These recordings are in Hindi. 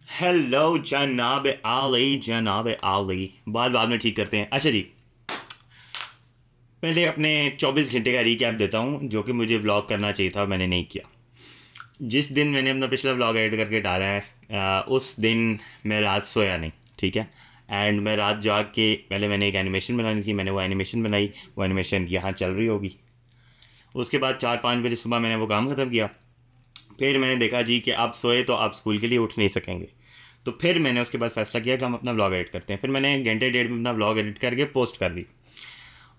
हेलो जनाब आली, जनाब आली, बात बाद में ठीक करते हैं। अच्छा जी, पहले अपने 24 घंटे का रीकैप देता हूँ जो कि मुझे व्लॉग करना चाहिए था, मैंने नहीं किया। जिस दिन मैंने अपना पिछला व्लॉग एडिट करके डाला है उस दिन मैं रात सोया नहीं, ठीक है। एंड मैं रात जाग के पहले मैंने एक एनिमेशन बनानी थी, मैंने वो एनिमेशन बनाई। वो एनिमेशन यहाँ चल रही होगी। उसके बाद 4-5 बजे सुबह मैंने वो काम ख़त्म किया। फिर मैंने देखा जी कि आप सोए तो आप स्कूल के लिए उठ नहीं सकेंगे, तो फिर मैंने उसके बाद फ़ैसला किया कि हम अपना व्लॉग एडिट करते हैं। फिर मैंने घंटे डेढ़ में अपना व्लॉग एडिट करके पोस्ट कर दी।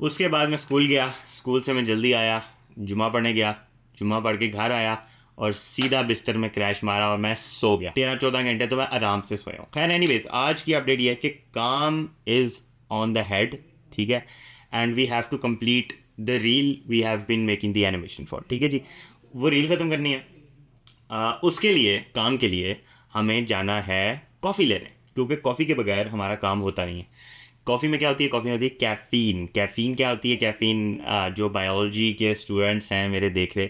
उसके बाद मैं स्कूल गया, स्कूल से मैं जल्दी आया, जुमा पढ़ने गया, जुमा पढ़ के घर आया और सीधा बिस्तर में क्रैश मारा और मैं सो गया। 13-14 घंटे तो मैं आराम से सोया हूँ। खैर एनीवेज, आज की अपडेट ये है कि काम इज़ ऑन द हेड, ठीक है। And we have to complete the reel we have been making the animation for, ठीक है जी। वो रील ख़त्म करनी है। उसके लिए, काम के लिए हमें जाना है कॉफ़ी लेने, क्योंकि कॉफ़ी के बगैर हमारा काम होता नहीं है। कॉफ़ी में क्या होती है? कॉफ़ी में होती है कैफ़ीन। कैफ़ीन क्या होती है? कैफ़ीन जो बायोलॉजी के स्टूडेंट्स हैं मेरे देख रहे,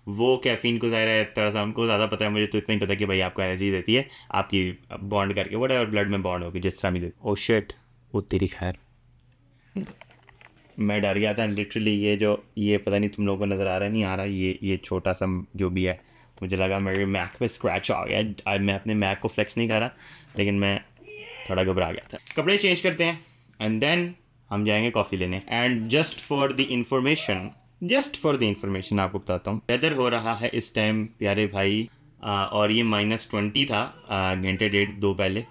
वो कैफ़ीन को ज़ाहिर है तरह से उनको ज़्यादा पता है। मुझे तो इतना ही पता है कि भाई आपको एनर्जी देती है, आपकी बॉन्ड करके वट एवर ब्लड में बॉन्ड होगी जिस तरह भी देती। ओ शिट, वो तेरी खैर, मैं डर गया था लिटरली। ये पता नहीं तुम लोगों को नज़र आ रहा है नहीं आ रहा, ये छोटा सा जो भी है, मुझे लगा मेरे मैक पे स्क्रैच आ गया। आज मैं अपने मैक को फ्लेक्स नहीं कर रहा, लेकिन मैं थोड़ा घबरा गया था। कपड़े चेंज करते हैं एंड देन हम जाएंगे कॉफ़ी लेने। And just for the information आपको बताता हूँ, वेदर हो रहा है इस टाइम प्यारे भाई, और ये -20 था घंटे डेढ़ दो पहले।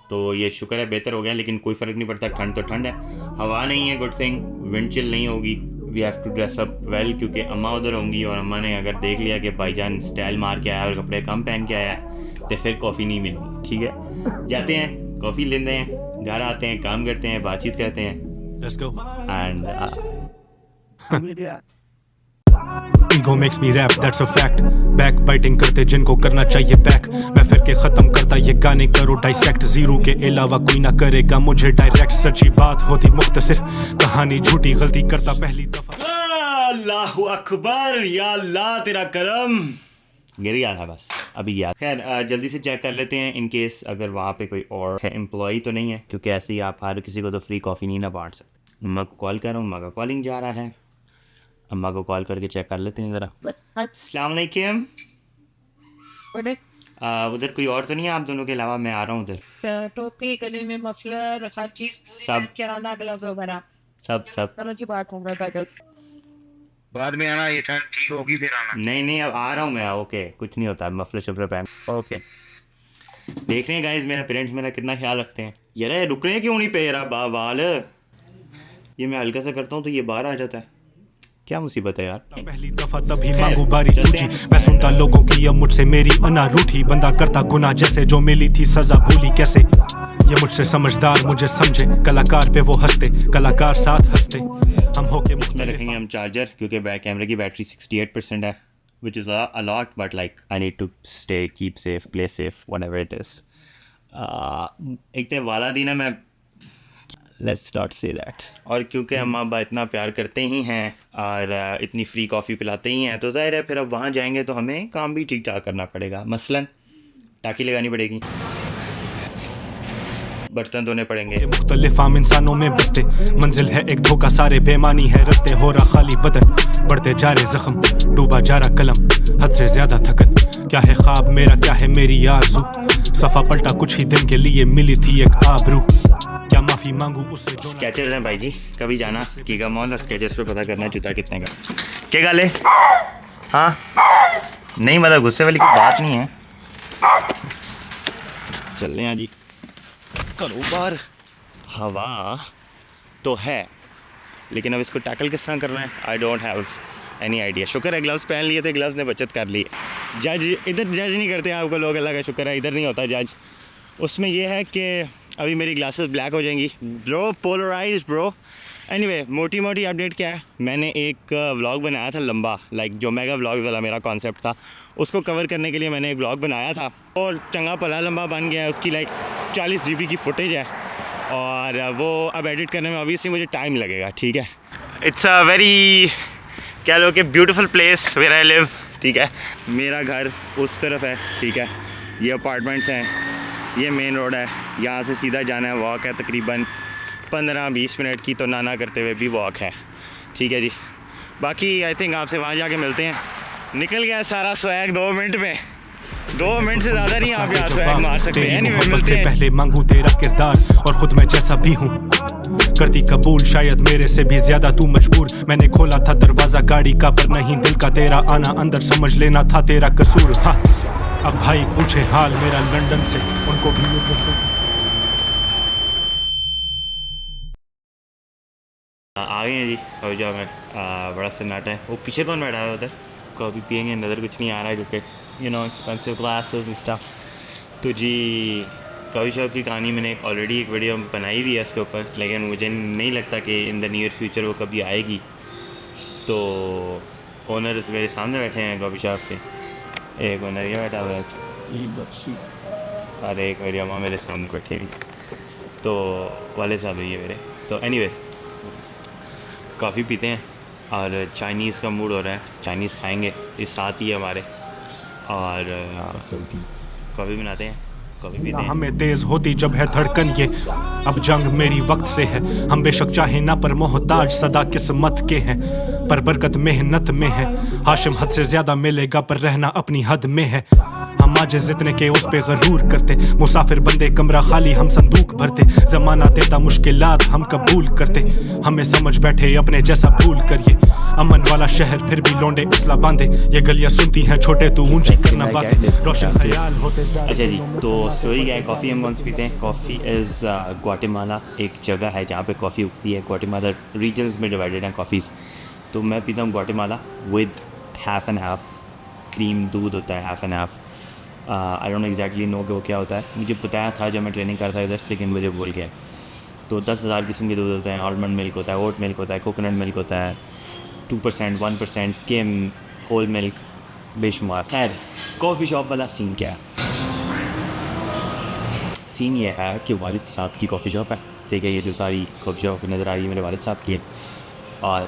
तो ये शुक्र है बेहतर हो गया, लेकिन कोई फ़र्क नहीं पड़ता। ठंड तो ठंड है, हवा नहीं है, गुड थिंग। विंड चिल नहीं होगी। We have to dress up well, क्योंकि अम्मा उधर होंगी और अम्मा ने अगर देख लिया कि भाईजान स्टाइल मार के आया और कपड़े कम पहन के आया है, तो फिर कॉफ़ी नहीं मिलनी, ठीक है। जाते हैं, कॉफ़ी लेते हैं, घर आते हैं, काम करते हैं, बातचीत करते हैं। Let's go. And ego makes me rap, that's a fact. Back biting करते जिनको करना चाहिए बैक। मैं फिर के खत्म करता ये गाने करो डाइसेक्ट। जीरो के अलावा कोई ना करेगा मुझे डायरेक्ट। सच्ची बात होती मुख्तसर, कहानी झूठी, गलती करता पहली दफा। अल्लाहु अकबर, या अल्लाह तेरा करम। गिर गया था बस, अभी गया। खैर जल्दी से चेक कर लेते हैं इन केस अगर वहाँ पे कोई और है एम्प्लॉई तो नहीं है, क्योंकि ऐसे ही आप हर किसी को तो फ्री कॉफ़ी नहीं ना बांट सकते। अम्मा को कॉल कर रहा हूँ, अम्मा का कॉलिंग जा रहा है। अम्मा को कॉल करके चेक कर लेते हैं ज़रा। अस्सलाम वालेकुम। उधर कोई और तो नहीं है आप दोनों के अलावा? मैं आ रहा हूँ उधर। टोपी, गले में मफलर, हर चीज सब किराना, ग्लव्स वगैरह सब तरह की बात होगा। बाद में आना, ये ठंड ठीक होगी फिर आना। नहीं अब आ रहा हूँ मैं। ओके, कुछ नहीं होता, मफलर शफलर पहन। ओके, देख रहे हैं गाइस मेरा पेरेंट्स मेरा कितना ख्याल रखते हैं। यार रुकने क्यों नहीं पे रहा बाल? ये मैं हल्का सा करता हूँ तो ये बाहर आ जाता है, क्या मुसीबत है यार। पहली दफा तभी मांगू बारी तुझी। मैं सुनता लोगों की अब मुझसे मेरी अना रूठी। बंदा करता गुनाह जैसे जो मिली थी सजा भूली कैसे। ये मुझसे समझदार मुझे समझे, कलाकार पे वो हंसते, कलाकार साथ हंसते। हम होके इसमें रखेंगे हम चार्जर, क्योंकि बैक कैमरे की बैटरी 68% है, which is a lot, but like I need to keep safe, play safe, whatever it is. एक तो वाला दिन है, मैं let's not say that। और क्योंकि अम्मा अब्बा इतना प्यार करते ही हैं और इतनी फ्री कॉफ़ी पिलाते ही हैं, तो ज़ाहिर है फिर अब वहाँ जाएंगे तो हमें काम भी ठीक ठाक करना पड़ेगा। मसलन टाँकी लगानी पड़ेगी, बर्तन धोने पड़ेंगे। मुख्तलिफ आम इंसानों में बसते, मंजिल है एक धोखा, सारे बेमानी है रस्ते। हो रहा खाली बदन, बढ़ते जा रहे जख्म, डूबा जा रहा कलम, हद से ज्यादा थकन। क्या है ख्वाब मेरा, क्या है मेरी आरज़ू, सफ़ा पलटा कुछ ही दिन के लिए मिली थी एक आबरू। क्या माफ़ी मांगू उससे जो। स्केचेस हैं भाई जी, कभी जाना कीगा मॉल और स्केचेस पे पता करना जूता कितने का। क्या गाले? हाँ नहीं, मतलब गुस्से वाली कोई बात नहीं है। चल रहे हैं जी, करो बार। हवा तो है, लेकिन अब इसको टैकल किस तरह करना है, I don't have any idea. शुक्र है ग्लव्स पहन लिए थे, ग्लव्स ने बचत कर ली। जज इधर जज नहीं करते आपको लोग, अल्लाह का शुक्र है, इधर नहीं होता जज। उसमें यह है कि अभी मेरी ग्लासेस ब्लैक हो जाएंगी ब्रो, पोलराइज ब्रो। एनीवे, मोटी मोटी अपडेट क्या है, मैंने एक व्लॉग बनाया था लंबा, लाइक जो मेगा व्लॉग वाला मेरा कॉन्सेप्ट था, उसको कवर करने के लिए मैंने एक व्लॉग बनाया था और चंगा पला लंबा बन गया है। उसकी लाइक 40 GB की फुटेज है और वो अब एडिट करने में ऑब्वियसली मुझे टाइम लगेगा, ठीक है। इट्स अ वेरी, क्या लो कि beautiful place where I live, ठीक है। मेरा घर उस तरफ है, ठीक है, ये अपार्टमेंट्स हैं ये मेन रोड है, यहाँ से सीधा जाना है, वॉक है तकरीबन 15-20 मिनट की, तो नाना करते हुए भी वॉक है। ठीक है जी, बाकी आई थिंक आपसे वहाँ जाके मिलते हैं। निकल गया सारा स्वैग 2 मिनट में, 2 मिनट से ज़्यादा नहीं आप यहाँ स्वैग मार सकते। तेरी Anyway, मोहब्बत मिलते से हैं। पहले मांगू तेरा किरदार और खुद मैं जैसा भी हूँ, करती कबूल शायद मेरे से भी ज्यादा तू मजबूर। मैंने खोला था दरवाजा गाड़ी का पर नहीं दिल का, तेरा आना अंदर समझ लेना था तेरा कसूर। हाँ अब भाई पूछे हाल मेरा लंदन से, उनको भी ये आ गए हैं जी कॉफ़ी शॉप में। बड़ा सन्नाटा है। वो पीछे कौन बैठा है उधर? कॉफ़ी पियेंगे, नज़र कुछ नहीं आ रहा है क्योंकि एक्सपेंसिव ग्लासेस एंड स्टफ। तो जी कॉफ़ी शॉप की कहानी मैंने ऑलरेडी एक वीडियो बनाई हुई है इसके ऊपर, लेकिन मुझे नहीं लगता कि इन द नियर फ्यूचर वो कभी आएगी। तो ओनर मेरे सामने बैठे हैं कॉफ़ी शॉप के, एक ओनर ये बैठा हुआ है और एक मेरी अम्मा मेरे सामने बैठी हुई, तो वाले साहब ये मेरे। तो एनीवेज कॉफ़ी पीते हैं और चाइनीज़ का मूड हो रहा है, चाइनीज़ खाएंगे, इस साथ ही है हमारे, और कॉफ़ी बनाते हैं, कॉफ़ी पीते हैं। हमें तेज होती जब है धड़कन, ये अब जंग मेरी वक्त से है। हम बेशक चाहे ना पर मोहताज सदा किस्मत के हैं, पर बरकत मेहनत में है। हाशिम हद से ज्यादा मिलेगा पर रहना अपनी हद में है। हम आज जितने के उस पे गरूर करते, मुसाफिर बंदे कमरा खाली हम संदूक भरते। जमाना देता मुश्किलात हम कबूल करते, हमें समझ बैठे अपने जैसा भूल करिए। अमन वाला शहर फिर भी लोंडे इसला बांधे, ये गलियां सुनती हैं छोटे तू ऊंची करना बातें। रोशन ख्याल होते अच्छा जी, तो स्टोरी क्या है? कॉफ़ी हम कौन सी पीते हैं? कॉफ़ी इज़ ग्वाटेमाला एक जगह है जहाँ पे कॉफ़ी उगती है। ग्वाटेमाला रीजन्स में डिवाइडेड हैं कॉफ़ीज़, तो मैं पीता हूँ Guatemala with half and half cream, दूध होता है half and half. I don't exactly know कि वो क्या होता है, मुझे बताया था जब मैं ट्रेनिंग करता था इधर, लेकिन मुझे भूल गया। तो 10,000 किस्म के दूध होते हैं, आलमंड मिल्क होता है, ओट मिल्क होता है, कोकोनट मिल्क होता है, 2%, 1% स्किम, होल मिल्क, बेशुमार। खैर कॉफ़ी शॉप वाला सीन क्या है? सीन ये है कि वालिद साहब की कॉफ़ी शॉप है, ठीक है। ये जो सारी कॉफ़ी शॉप नज़र आ रही है मेरे वालिद साहब की है, और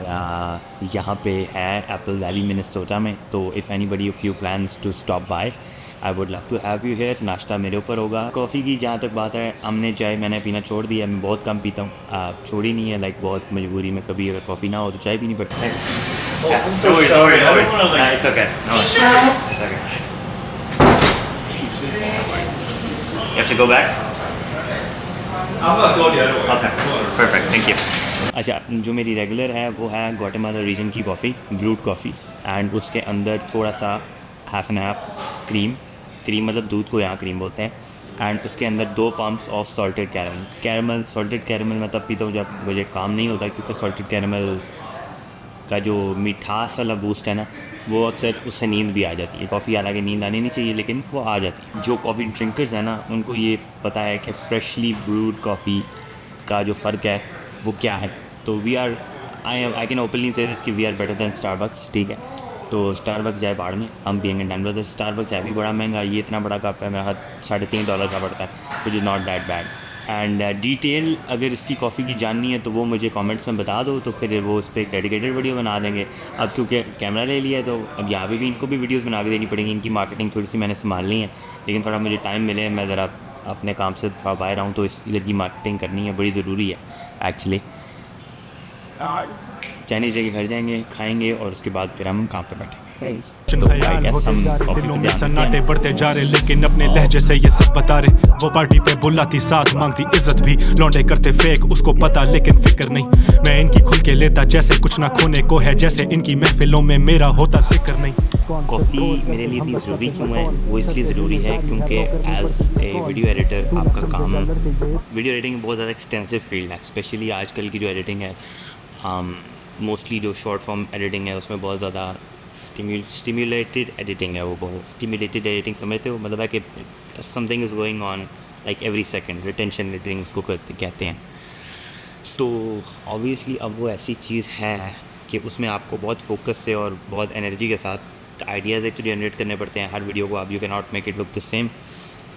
यहाँ पे है एप्पल वैली मिनेसोटा में। तो if anybody of you plans to stop by, I would love to have you here. नाश्ता मेरे ऊपर होगा। कॉफ़ी की जहाँ तक बात है, हमने चाय मैंने पीना छोड़ दिया है, मैं बहुत कम पीता हूँ, छोड़ी नहीं है, लाइक बहुत मजबूरी में कभी अगर कॉफ़ी ना हो तो चाय पीनी पड़ती है। Perfect, thank you. अच्छा, जो मेरी रेगुलर है वो है ग्वाटेमाला रीजन की कॉफ़ी, ब्रूड कॉफ़ी, एंड उसके अंदर थोड़ा सा हाफ़ एंड हाफ़ क्रीम मतलब दूध को यहाँ क्रीम बोलते हैं, एंड उसके अंदर 2 pumps of salted caramel. Salted caramel मैं तब पीता हूँ जब मुझे काम नहीं होता, क्योंकि सॉल्टेड कैरमल का जो मिठास वाला बूस्ट है ना, वो अक्सर उससे नींद भी आ जाती है। कॉफ़ी हालांकि नींद आनी नहीं चाहिए, लेकिन वो आ जाती है। जो कॉफ़ी ड्रिंकर्स हैं ना, उनको ये पता है कि फ्रेशली ब्रूड कॉफ़ी का जो फ़र्क है वो क्या है। तो we are I can openly say this कि we are better than Starbucks, ठीक है। तो स्टारबक्स जाए बाढ़ में, हम पियेंगे डैन ब्रदर। स्टारबक्स है भी बड़ा महंगा, ये इतना बड़ा कप है मेरा $3.5 का पड़ता है, which is not that bad. And detail अगर इसकी कॉफ़ी की जाननी है तो वो मुझे कमेंट्स में बता दो, तो फिर वो उस पर एक डेडिकेटेड वीडियो बना देंगे। अब क्योंकि कैमरा ले लिया है तो अब यहाँ पे भी इनको भी वीडियोस बना के देनी पड़ेंगी। इनकी मार्केटिंग थोड़ी सी मैंने संभालनी है, लेकिन थोड़ा मुझे टाइम मिले, मैं ज़रा अपने काम से थोड़ा बाहर आऊँ, तो इस इधर की मार्केटिंग करनी है, बड़ी ज़रूरी है एक्चुअली। चाइनीज़ जगह घर जाएंगे, खाएँगे, और उसके बाद फिर हम काम पर बैठेंगे। दिलों में सन्नाटे बढ़ते जा रहे, लेकिन अपने लहजे से ये सब बता रहे। वो पार्टी पे बुलाती, साथ मांगती इज्जत भी, लौंडे करते फेक उसको पता लेकिन फिक्र नहीं। मैं इनकी खुल के लेता जैसे कुछ ना खोने को है, जैसे इनकी महफिलों में मेरा होता जिक्र नहीं। कॉफ़ी मेरे लिए इतनी ज़रूरी क्यों है? वो इसलिए ज़रूरी है क्योंकि एज ए वीडियो एडिटर आपका काम, वीडियो एडिटिंग बहुत ज़्यादा एक्सटेंसिव फील्ड है, स्पेशली आजकल की जो एडिटिंग है, मोस्टली जो शॉर्ट फॉर्म एडिटिंग है उसमें बहुत ज़्यादा स्टिमुलेटेड एडिटिंग है। वो बहुत स्टिमुलेटेड एडिटिंग समझते हो, मतलब है कि something is going on like every second, retention editing उसको कहते हैं। तो ऑब्वियसली अब वो ऐसी चीज़ है कि उसमें आपको बहुत फोकस से और बहुत एनर्जी के साथ आइडियाज़ एक तो जनरेट करने पड़ते हैं। हर वीडियो को आप you can not make it look the same,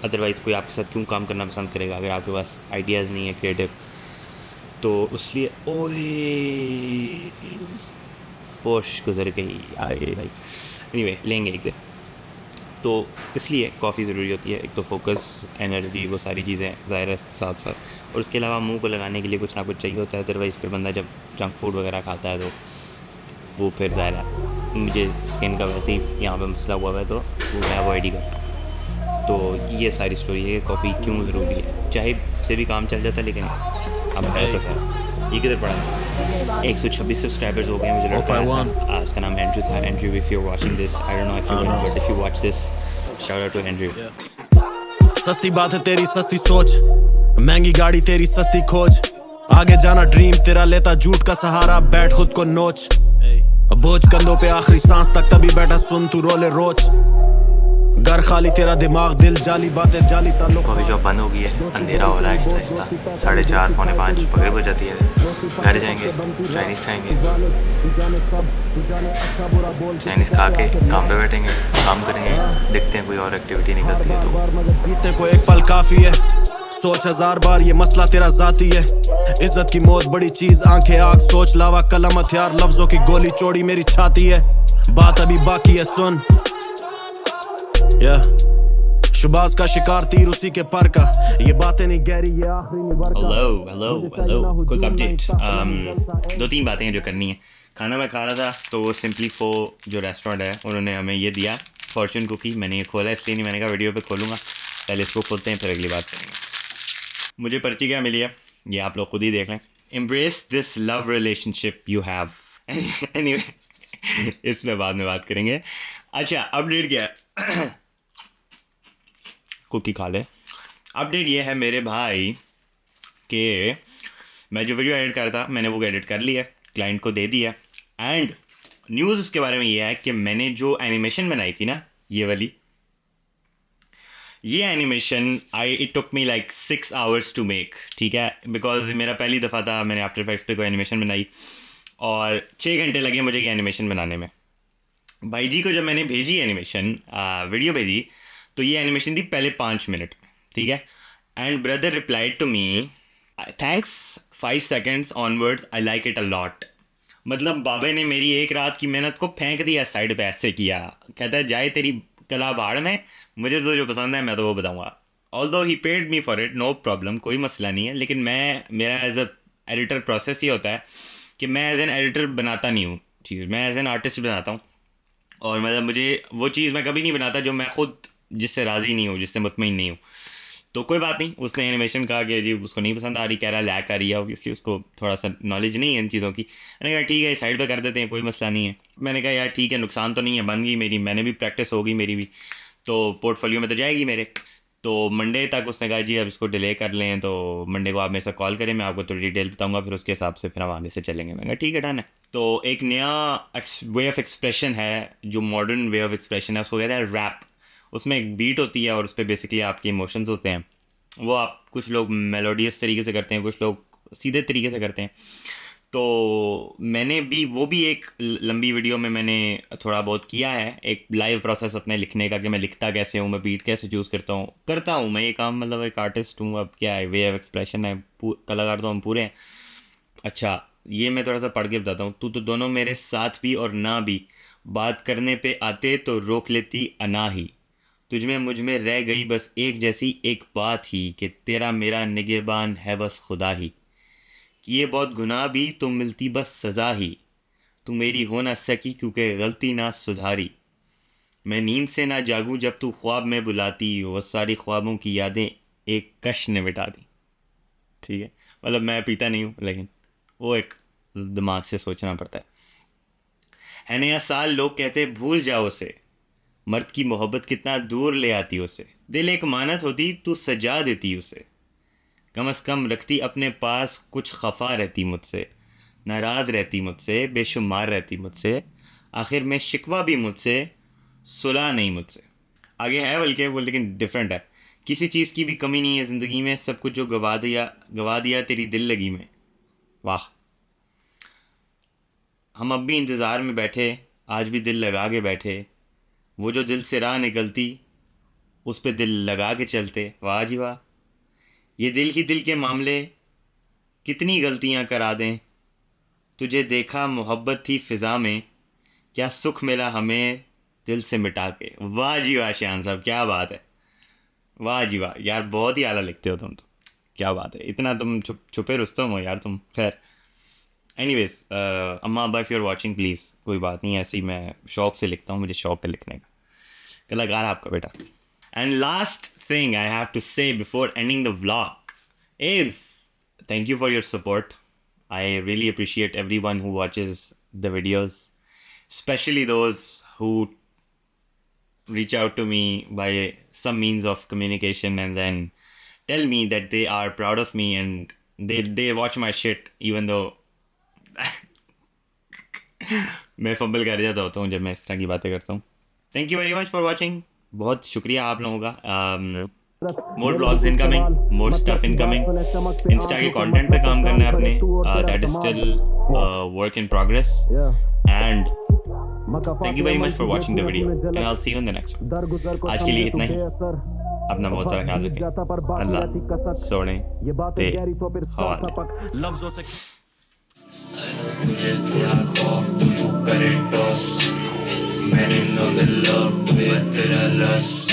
otherwise कोई आपके साथ क्यों काम करना पसंद करेगा अगर आपके पास आइडियाज़ नहीं है क्रिएटिव। तो इसलिए पोश गुजर गई भाई, एनीवे लेंगे एक दिन। तो इसलिए कॉफ़ी ज़रूरी होती है। एक तो फोकस, एनर्जी, वो सारी चीज़ें ज़ाहिर है साथ साथ, और उसके अलावा मुंह को लगाने के लिए कुछ ना कुछ चाहिए होता है। अदरवाइज़ फिर बंदा जब जंक फूड वगैरह खाता है तो वो फिर ज़ाहिर है, मुझे स्किन का वैसे ही यहाँ पे मसला हुआ है तो वो मैं अवॉइड ही करता हूँ। तो ये सारी स्टोरी है कि कॉफ़ी क्यों ज़रूरी है। चाय से भी काम चल जाता है, लेकिन अब है तो खैर। ये किधर पड़ा है? 126 सब्सक्राइबर्स हो गए हैं, मुझे लड़का आया था, उसका नाम एंड्रू था। Andrew, if you are watching this, I don't know if you will, but if you watch this, shout out to Andrew. सस्ती बात है तेरी सस्ती सोच, महंगी गाड़ी तेरी सस्ती खोज, आगे जाना ड्रीम तेरा लेता झूठ का सहारा, बैठ खुद को नोच, बोझ कंधों पे आखिरी सांस तक, तभी बैठा सुन तू रोले रोज, घर खाली तेरा दिमाग दिल जाली बातें जाली ताल्लुक। कॉफ़ी शॉप बंद हो गई है, अंधेरा हो रहा है आहिस्ता आहिस्ता, 4:30 पौने 5 मगरिब हो जाती है। घर जाएंगे, चाइनीज़ खाएंगे, चाइनीज़ खा के काम पे बैठेंगे, काम करेंगे, देखते हैं कोई और एक्टिविटी निकलती है तो। जीतने को एक पल काफी है, सोच 1000 बार ये मसला तेरा जाती है, इज्जत की मौत बड़ी चीज आंखें आग, सोच लावा कलम हथियार, लफ्जों की गोली चौड़ी मेरी छाती है, बात अभी बाकी है सुन। शुबाज का शिकार तीर उसी के पर का, ये बातें नहीं गहरी ये आखिरी नहीं वर्क। Hello quick update. 2-3 बातें हैं जो करनी है। खाना मैं खा रहा था तो वो सिंपली फो जो रेस्टोरेंट है उन्होंने हमें ये दिया फॉर्चून कुकी। मैंने ये खोला इसलिए नहीं, मैंने कहा वीडियो पे खोलूँगा, पहले इसको खोलते हैं फिर अगली बात करेंगे। मुझे पर्ची क्या मिली है ये आप लोग खुद ही देख लें। Embrace this love relationship you have. Anyway इसमें बाद में बात करेंगे। अच्छा, अपडेट क्या है? कुकी खा ले। अपडेट ये है मेरे भाई कि मैं जो वीडियो एडिट कर रहा था मैंने वो एडिट कर लिया, क्लाइंट को दे दिया। एंड न्यूज़ उसके बारे में ये है कि मैंने जो एनिमेशन बनाई थी ना, ये वाली, ये animation it took me like 6 hours to make, ठीक है, बिकॉज मेरा पहली दफ़ा था मैंने आफ्टर इफेक्ट्स पे कोई एनिमेशन बनाई और 6 घंटे लगे मुझे ये एनिमेशन बनाने में। भाई जी को जब मैंने भेजी एनिमेशन वीडियो भेजी तो ये एनिमेशन थी पहले 5 मिनट, ठीक है। And brother replied to me, thanks 5 seconds onwards, I like it a lot. मतलब बाबे ने मेरी एक रात की मेहनत को फेंक दिया साइड पे, ऐसे किया। कहता है जाए तेरी कला बाढ़ में, मुझे तो जो पसंद है मैं तो वो बताऊँगा। Although he paid me for it, no problem, कोई मसला नहीं है, लेकिन मेरा एज अ एडिटर प्रोसेस ये होता है कि मैं एज एन एडिटर बनाता नहीं हूँ चीज़, मैं एज एन आर्टिस्ट बनाता हूँ। और मतलब मुझे वो चीज़ मैं कभी नहीं बनाता जो मैं खुद जिससे राज़ी नहीं हूँ, जिससे मुतमईन नहीं हूँ। तो कोई बात नहीं, उसने एनिमेशन कहा कि जी उसको नहीं पसंद आ रही, कह रहा लैक आ रही है, ऑब्वियसली उसको थोड़ा सा नॉलेज नहीं है इन चीज़ों की। मैंने कहा ठीक है साइड पे कर देते हैं, कोई मसला नहीं है। मैंने कहा यार ठीक है, नुकसान तो नहीं है, बन गई मेरी, मैंने भी प्रैक्टिस होगी मेरी भी, तो पोर्टफोलियो में तो जाएगी मेरे। तो मंडे तक उसने कहा जी अब इसको डिले कर लें, तो मंडे को आप मेरे से कॉल करें, मैं आपको थोड़ी डिटेल बताऊंगा, फिर उसके हिसाब से फिर हम आगे से चलेंगे। मैंने कहा ठीक है डन है। तो एक नया वे ऑफ एक्सप्रेशन है, जो मॉडर्न वे ऑफ एक्सप्रेशन है, उसको कहते हैं रैप। उसमें एक बीट होती है और उस पर बेसिकली आपके इमोशंस होते हैं। वो आप कुछ लोग मेलोडियस तरीके से करते हैं, कुछ लोग सीधे तरीके से करते हैं। तो मैंने भी वो भी एक लंबी वीडियो में मैंने थोड़ा बहुत किया है, एक लाइव प्रोसेस अपने लिखने का कि मैं लिखता कैसे हूँ, मैं बीट कैसे चूज़ करता हूँ मैं ये काम। मतलब एक आर्टिस्ट हूँ, अब क्या है, वे ऑफ एक्सप्रेशन है, कलाकार तो हम पूरे हैं। अच्छा, ये मैं थोड़ा सा पढ़ के बताता हूँ। तू तो दोनों मेरे साथ भी और ना भी, बात करने पे आते तो रोक लेती अना ही, तुझ में मुझ में रह गई बस एक जैसी एक बात ही, कि तेरा मेरा निगहबान है बस खुदा ही, कि ये बहुत गुनाह भी तो मिलती बस सज़ा ही, तू मेरी हो ना सकी क्योंकि गलती ना सुधारी, मैं नींद से ना जागूं जब तू ख्वाब में बुलाती, वो सारी ख्वाबों की यादें एक कश ने मिटा दी। ठीक है, मतलब मैं पीता नहीं हूँ, लेकिन वो एक दिमाग से सोचना पड़ता है नया साल, लोग कहते भूल जाओ उसे, मर्द की मोहब्बत कितना दूर ले आती उसे, दिल एक मानत होती तू सजा देती उसे, कम से कम रखती अपने पास, कुछ खफा रहती मुझसे, नाराज़ रहती मुझसे, बेशुमार रहती मुझसे, आखिर में शिकवा भी मुझसे, सुलह नहीं मुझसे। आगे है बल्कि वो, लेकिन डिफरेंट है। किसी चीज़ की भी कमी नहीं है ज़िंदगी में, सब कुछ जो गवा दिया तेरी दिल लगी में। वाह, हम अब भी इंतज़ार में बैठे, आज भी दिल लगा के बैठे, वो जो दिल से राह निकलती उस पे दिल लगा के चलते। वाह जी वाह, ये दिल ही दिल के मामले कितनी गलतियां करा दें, तुझे देखा मोहब्बत थी फ़िज़ा में, क्या सुख मिला हमें दिल से मिटा के। वाह जी वाह शान साहब, क्या बात है, वाह जी वाह यार, बहुत ही आला लिखते हो तुम तो, क्या बात है, इतना तुम छुपे रुस्तम हो यार तुम। खैर एनीवेज, अम्मा अब्बा if you are watching please, कोई बात नहीं, ऐसे ही मैं शौक से लिखता हूँ, मुझे शौक है लिखने का, कलाकार है आपका बेटा। And last thing I have to say before ending the vlog is thank you for your support. I really appreciate everyone who watches the videos, especially those who reach out to me by some means of communication and then tell me that they are proud of me and they watch my shit even though मैं फंबल कर जाता होता हूँ जब मैं इस तरह की बातें करता हूँ। Thank you very much for watching, बहुत शुक्रिया आप लोगों का। मोर vlogs incoming, more stuff incoming, Insta के कंटेंट पे काम करना है अपने, that is still work in progress. And thank you very much for watching the video and I will see you in the next. आज के लिए इतना ही, अपना बहुत सारा ख्याल रखें, अल्लाह सोने दे हवाले। लफ्जों से तुझे थोड़ा खौफ तू करे टॉस मैंने नो द लव तुम्हें तेरा लस्ट